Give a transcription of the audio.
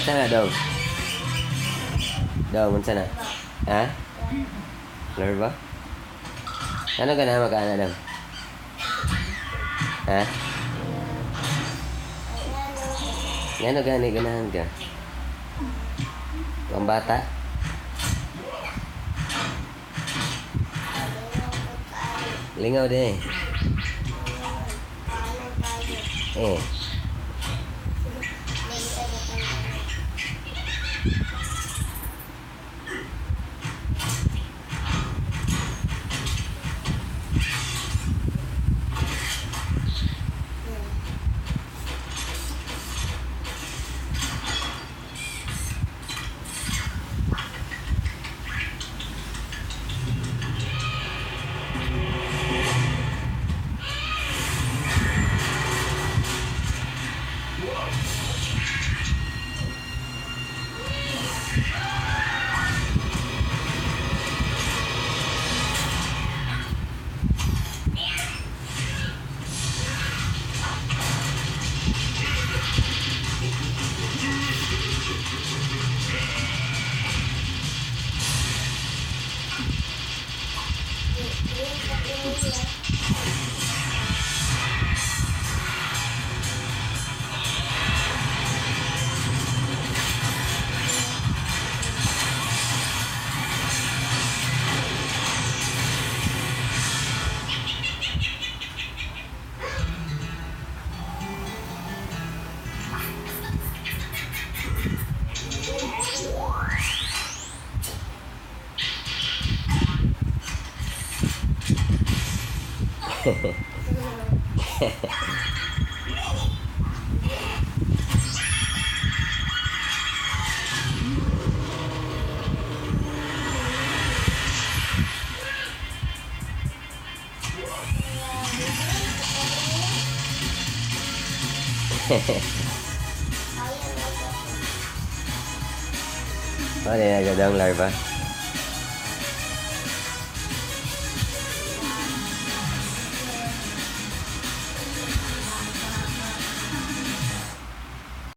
Sana dong. Dong, unsa na? Ha? Larva? Ano ganahan makaana dong? Ha? Ano ganahan ka? Ang bata? Lingaw din eh. Ano yan, agad ang larva?